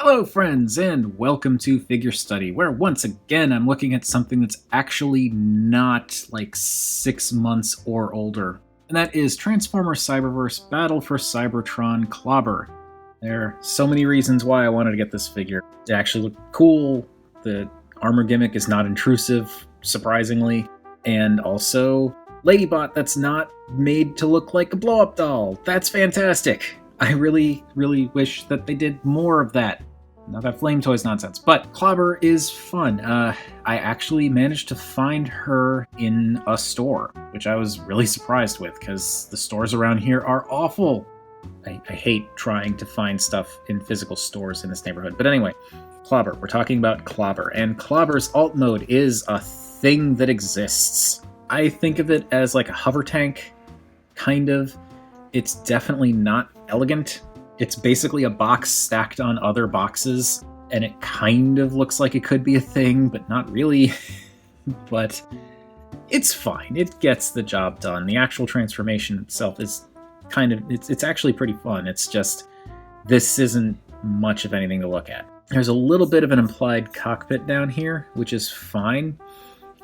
Hello, friends, and welcome to Figure Study, where once again I'm looking at something that's actually not like 6 months or older, and that is Transformers Cyberverse Battle for Cybertron Clobber. There are so many reasons why I wanted to get this figure. It actually looked cool, the armor gimmick is not intrusive, surprisingly, and also Ladybot that's not made to look like a blow-up doll. That's fantastic! I really wish that they did more of that. Not that Flame Toys nonsense, but Clobber is fun. I actually managed to find her in a store, which I was really surprised with, because the stores around here are awful. I hate trying to find stuff in physical stores in this neighborhood. But anyway, Clobber. We're talking about Clobber, and Clobber's alt mode is a thing that exists. I think of it as like a hover tank, kind of. It's definitely not elegant. It's basically a box stacked on other boxes, and it kind of looks like it could be a thing, but not really. But it's fine. It gets the job done. The actual transformation itself is it's actually pretty fun. It's just, this isn't much of anything to look at. There's a little bit of an implied cockpit down here, which is fine.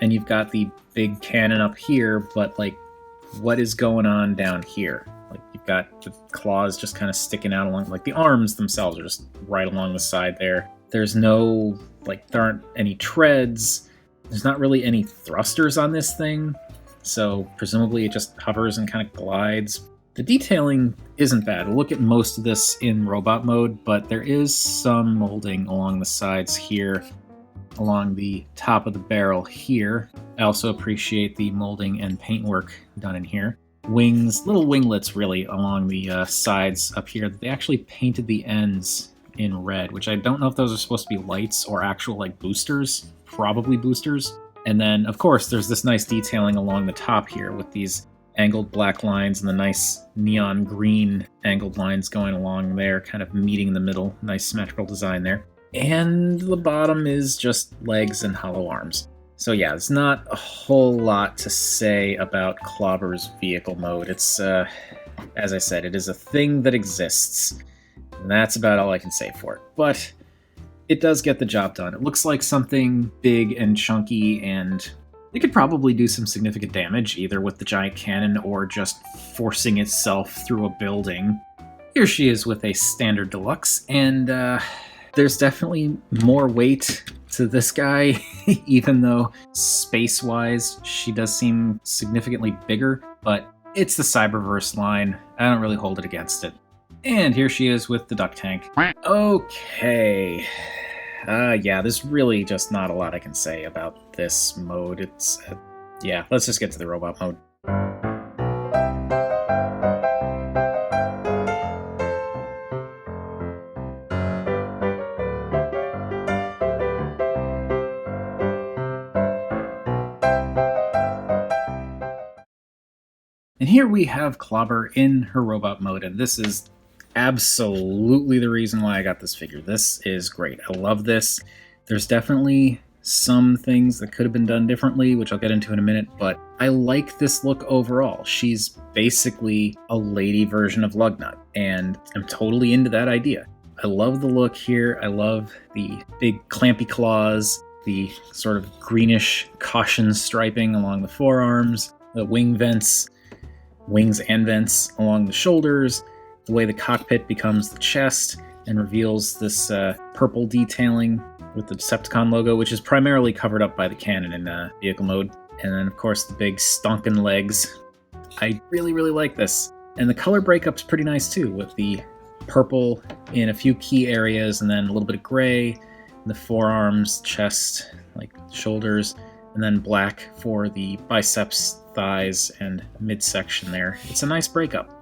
And you've got the big cannon up here, but like, what is going on down here? Like, you've got the claws just kind of sticking out along, like the arms themselves are just right along the side there. There's no, there aren't any treads. There's not really any thrusters on this thing. So presumably it just hovers and kind of glides. The detailing isn't bad. We'll look at most of this in robot mode, but there is some molding along the sides here, along the top of the barrel here. I also appreciate the molding and paintwork done in here. Wings, little winglets really along the sides up here. They actually painted the ends in red, which I don't know if those are supposed to be lights or actual boosters. Probably boosters. And then, of course, there's this nice detailing along the top here with these angled black lines and the nice neon green angled lines going along there, kind of meeting in the middle. Nice symmetrical design there. And the bottom is just legs and hollow arms. So yeah, there's not a whole lot to say about Clobber's vehicle mode. It's, as I said, it is a thing that exists. And that's about all I can say for it. But it does get the job done. It looks like something big and chunky, and it could probably do some significant damage, either with the giant cannon or just forcing itself through a building. Here she is with a standard deluxe, and there's definitely more weight to this guy, even though space-wise she does seem significantly bigger, but it's the Cyberverse line. I don't really hold it against it. And here she is with the duck tank. Okay. Yeah, there's really just not a lot I can say about this mode. It's, yeah, let's just get to the robot mode. And here we have Clobber in her robot mode, and this is absolutely the reason why I got this figure. This is great. I love this. There's definitely some things that could have been done differently, which I'll get into in a minute, but I like this look overall. She's basically a lady version of Lugnut, and I'm totally into that idea. I love the look here. I love the big clampy claws, the sort of greenish caution striping along the forearms, the wings and vents along the shoulders, the way the cockpit becomes the chest and reveals this purple detailing with the Decepticon logo, which is primarily covered up by the cannon in vehicle mode. And then, of course, the big stonkin' legs. I really like this. And the color breakup's pretty nice, too, with the purple in a few key areas, and then a little bit of gray in the forearms, chest, shoulders, and then black for the biceps, thighs, and midsection there. It's a nice breakup.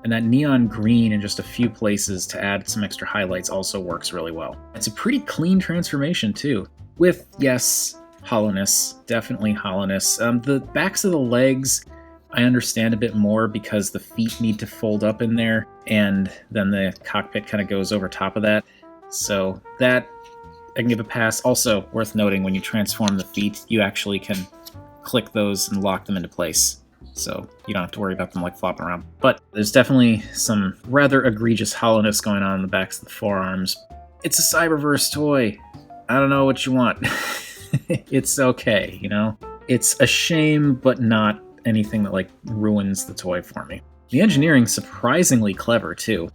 And that neon green in just a few places to add some extra highlights also works really well. It's a pretty clean transformation too, with, yes, hollowness, definitely hollowness. The backs of the legs I understand a bit more because the feet need to fold up in there, and then the cockpit kind of goes over top of that. So that I can give a pass. Also, worth noting, when you transform the feet, you actually can click those and lock them into place. So you don't have to worry about them flopping around. But there's definitely some rather egregious hollowness going on in the backs of the forearms. It's a Cyberverse toy. I don't know what you want. It's okay, you know? It's a shame, but not anything that, like, ruins the toy for me. The engineering's surprisingly clever, too.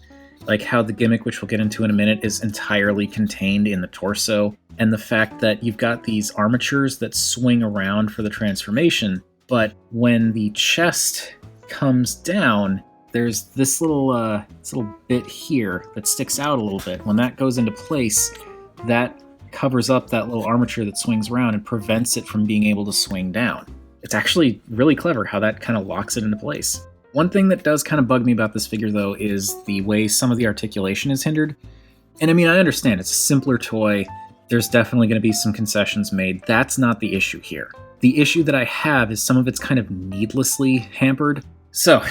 Like how the gimmick, which we'll get into in a minute, is entirely contained in the torso, and the fact that you've got these armatures that swing around for the transformation, but when the chest comes down, there's this little bit here that sticks out a little bit. When that goes into place, that covers up that little armature that swings around and prevents it from being able to swing down. It's actually really clever how that kind of locks it into place. One thing that does kind of bug me about this figure, though, is the way some of the articulation is hindered. And I mean, I understand, it's a simpler toy. There's definitely going to be some concessions made. That's not the issue here. The issue that I have is some of it's kind of needlessly hampered. So,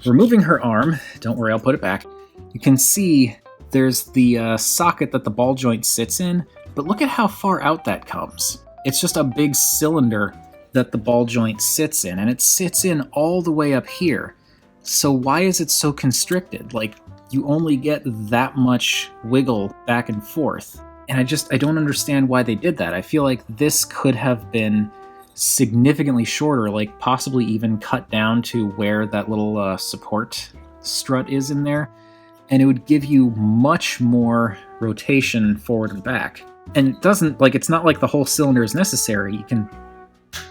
removing her arm, don't worry, I'll put it back. You can see there's the socket that the ball joint sits in, but look at how far out that comes. It's just a big cylinder that the ball joint sits in, and it sits in all the way up here. So why is it so constricted? Like, you only get that much wiggle back and forth. And I don't understand why they did that. I feel like this could have been significantly shorter, like possibly even cut down to where that little support strut is in there, and it would give you much more rotation forward and back. And it doesn't, like, it's not like the whole cylinder is necessary. You can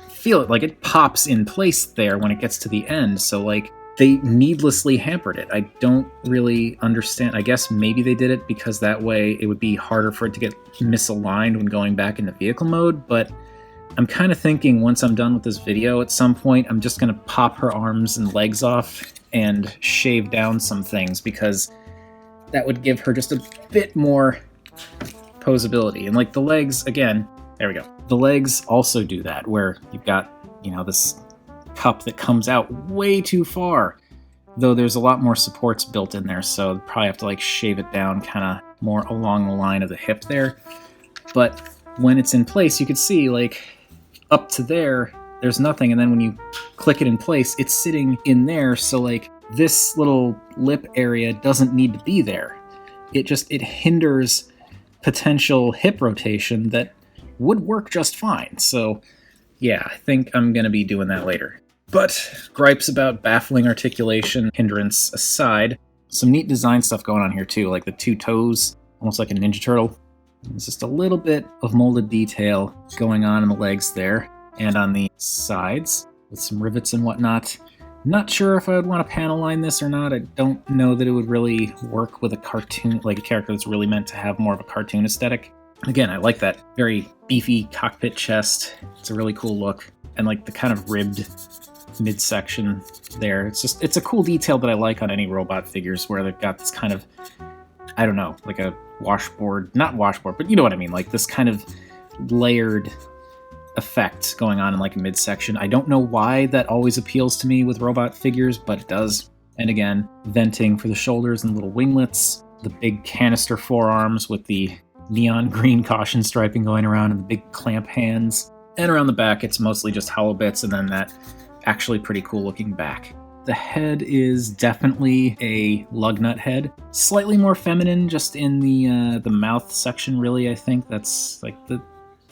feel it, like it pops in place there when it gets to the end. So, like, they needlessly hampered it. I don't really understand. I guess maybe they did it because that way it would be harder for it to get misaligned when going back into vehicle mode, but I'm kind of thinking once I'm done with this video, at some point, I'm just going to pop her arms and legs off and shave down some things, because that would give her just a bit more posability. And, like, the legs, again, there we go. The legs also do that, where you've got, you know, this cup that comes out way too far, though there's a lot more supports built in there, so probably have to, like, shave it down kind of more along the line of the hip there. But when it's in place, you can see, like, up to there, there's nothing, and then when you click it in place, it's sitting in there, so, like, this little lip area doesn't need to be there. It hinders potential hip rotation that would work just fine. So yeah, I think I'm going to be doing that later. But gripes about baffling articulation hindrance aside, some neat design stuff going on here too, like the two toes, almost like a Ninja Turtle. There's just a little bit of molded detail going on in the legs there and on the sides with some rivets and whatnot. Not sure if I would want to panel line this or not. I don't know that it would really work with a cartoon, like a character that's really meant to have more of a cartoon aesthetic. Again, I like that very beefy cockpit chest. It's a really cool look. And like the kind of ribbed midsection there. It's a cool detail that I like on any robot figures, where they've got this kind of, I don't know, like a washboard, not washboard, but you know what I mean, like this kind of layered effect going on in like a midsection. I don't know why that always appeals to me with robot figures, but it does. And again, venting for the shoulders and little winglets, the big canister forearms with the neon green caution striping going around, and the big clamp hands. And around the back, it's mostly just hollow bits, and then that actually pretty cool looking back. The head is definitely a lug nut head. Slightly more feminine just in the mouth section, really, I think. That's like the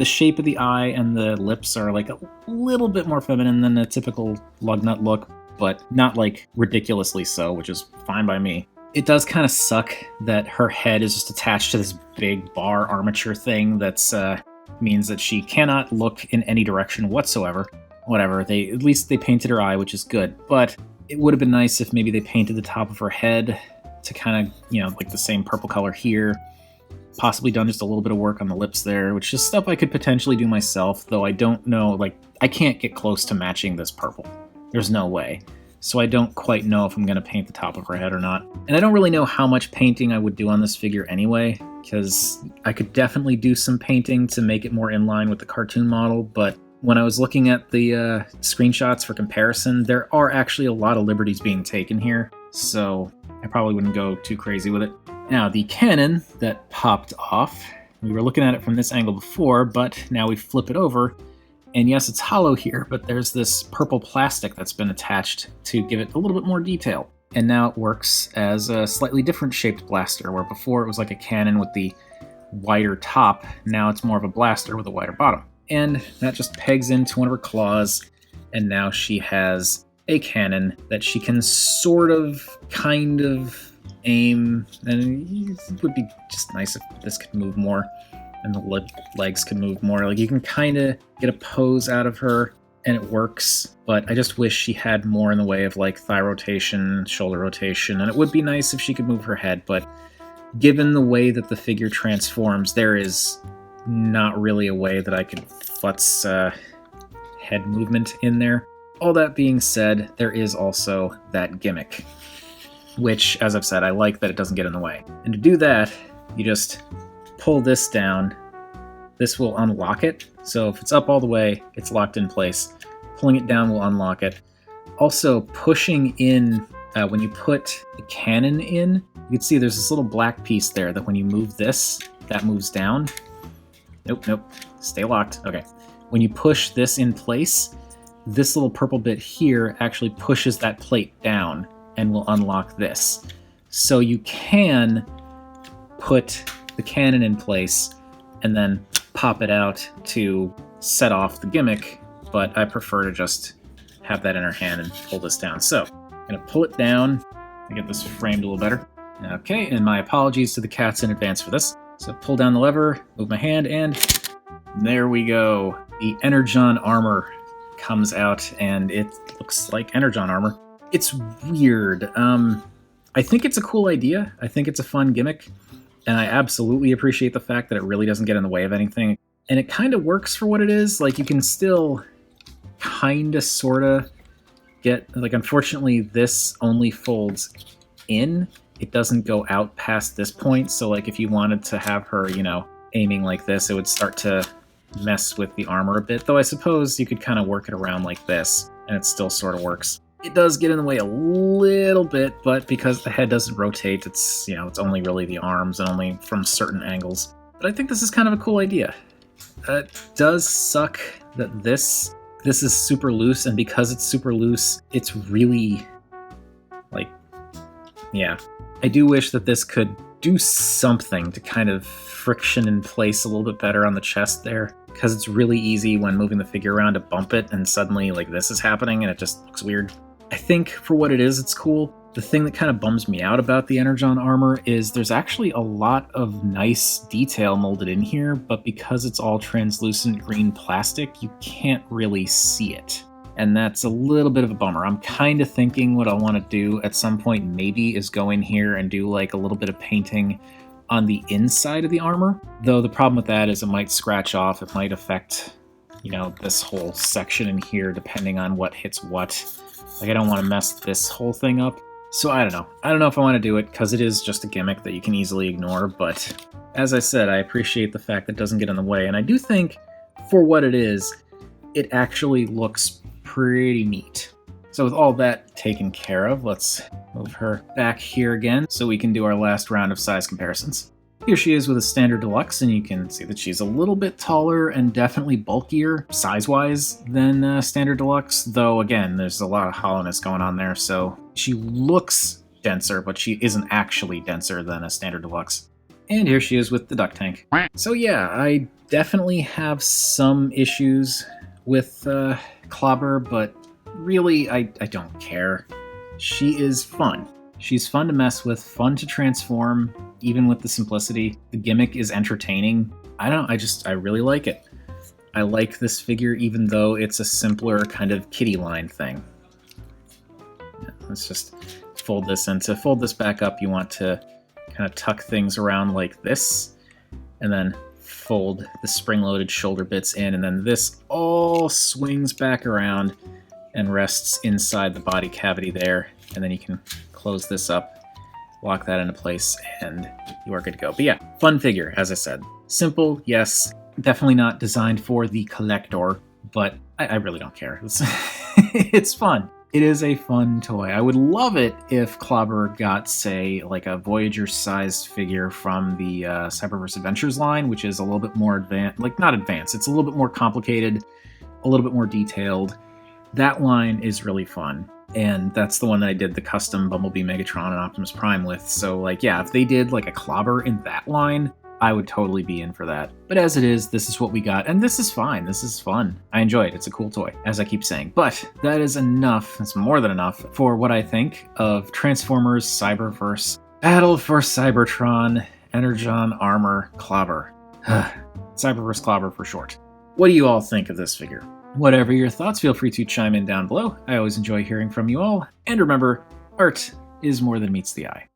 shape of the eye and the lips are like a little bit more feminine than a typical lug nut look, but not like ridiculously so, which is fine by me. It does kind of suck that her head is just attached to this big bar armature thing that's means that she cannot look in any direction whatsoever. Whatever, at least they painted her eye, which is good, but it would have been nice if maybe they painted the top of her head to kind of, you know, like the same purple color here. Possibly done just a little bit of work on the lips there, which is stuff I could potentially do myself, though I don't know, like, I can't get close to matching this purple. There's no way. So I don't quite know if I'm going to paint the top of her head or not. And I don't really know how much painting I would do on this figure anyway, because I could definitely do some painting to make it more in line with the cartoon model, but when I was looking at the screenshots for comparison, there are actually a lot of liberties being taken here, so I probably wouldn't go too crazy with it. Now, the cannon that popped off, we were looking at it from this angle before, but now we flip it over, and yes, it's hollow here, but there's this purple plastic that's been attached to give it a little bit more detail. And now it works as a slightly different shaped blaster, where before it was like a cannon with the wider top. Now it's more of a blaster with a wider bottom. And that just pegs into one of her claws, and now she has a cannon that she can sort of, kind of aim, and it would be just nice if this could move more and the legs could move more. Like, you can kind of get a pose out of her and it works, but I just wish she had more in the way of like thigh rotation, shoulder rotation, and it would be nice if she could move her head, but given the way that the figure transforms, there is not really a way that I could futz head movement in there. All that being said, there is also that gimmick, which, as I've said, I like that it doesn't get in the way. And to do that, you just pull this down. This will unlock it. So if it's up all the way, it's locked in place. Pulling it down will unlock it. Also, pushing in, when you put the cannon in, you can see there's this little black piece there that when you move this, that moves down. Nope. Stay locked. Okay. When you push this in place, this little purple bit here actually pushes that plate down and will unlock this. So you can put the cannon in place and then pop it out to set off the gimmick, but I prefer to just have that in her hand and pull this down. So I'm going to pull it down to get this framed a little better. Okay, and my apologies to the cats in advance for this. So pull down the lever, move my hand, and there we go. The Energon armor comes out, and it looks like Energon armor. It's weird. I think it's a cool idea. I think it's a fun gimmick, and I absolutely appreciate the fact that it really doesn't get in the way of anything. And it kind of works for what it is. Like, you can still kind of, sort of get, like, unfortunately, this only folds in. It doesn't go out past this point. So, like, if you wanted to have her, you know, aiming like this, it would start to mess with the armor a bit. Though I suppose you could kind of work it around like this, and it still sort of works. It does get in the way a little bit, but because the head doesn't rotate, it's, you know, it's only really the arms and only from certain angles. But I think this is kind of a cool idea. It does suck that this is super loose, and because it's super loose, it's really, like, yeah. I do wish that this could do something to kind of friction in place a little bit better on the chest there, because it's really easy when moving the figure around to bump it, and suddenly, like, this is happening, and it just looks weird. I think for what it is, it's cool. The thing that kind of bums me out about the Energon armor is there's actually a lot of nice detail molded in here, but because it's all translucent green plastic, you can't really see it. And that's a little bit of a bummer. I'm kind of thinking what I want to do at some point maybe is go in here and do like a little bit of painting on the inside of the armor. Though the problem with that is it might scratch off. It might affect, you know, this whole section in here depending on what hits what. Like, I don't want to mess this whole thing up. So I don't know. I don't know if I want to do it because it is just a gimmick that you can easily ignore. But as I said, I appreciate the fact that it doesn't get in the way. And I do think for what it is, it actually looks pretty neat. So with all that taken care of, let's move her back here again so we can do our last round of size comparisons. Here she is with a standard deluxe, and you can see that she's a little bit taller and definitely bulkier size-wise than standard deluxe, though again, there's a lot of hollowness going on there, so she looks denser, but she isn't actually denser than a standard deluxe. And here she is with the duck tank. So yeah, I definitely have some issues with Clobber, but really, I don't care. She is fun. She's fun to mess with, fun to transform, even with the simplicity. The gimmick is entertaining. I really like it. I like this figure even though it's a simpler kind of kitty line thing. Yeah, let's just fold this in. To fold this back up, you want to kind of tuck things around like this, and then fold the spring-loaded shoulder bits in, and then this all swings back around and rests inside the body cavity there, and then you can close this up, lock that into place, and you are good to go. But yeah, fun figure, as I said. Simple, yes. Definitely not designed for the collector, but I really don't care. It's fun. It is a fun toy. I would love it if Clobber got, say, like a Voyager-sized figure from the Cyberverse Adventures line, which is a little bit more advanced. Like, not advanced. It's a little bit more complicated, a little bit more detailed. That line is really fun. And that's the one that I did the custom Bumblebee, Megatron, and Optimus Prime with. So, like, yeah, if they did, like, a Clobber in that line, I would totally be in for that. But as it is, this is what we got, and this is fine. This is fun. I enjoy it. It's a cool toy, as I keep saying. But that is enough, it's more than enough, for what I think of Transformers Cyberverse Battle for Cybertron Energon Armor Clobber. Cyberverse Clobber for short. What do you all think of this figure? Whatever your thoughts, feel free to chime in down below. I always enjoy hearing from you all. And remember, art is more than meets the eye.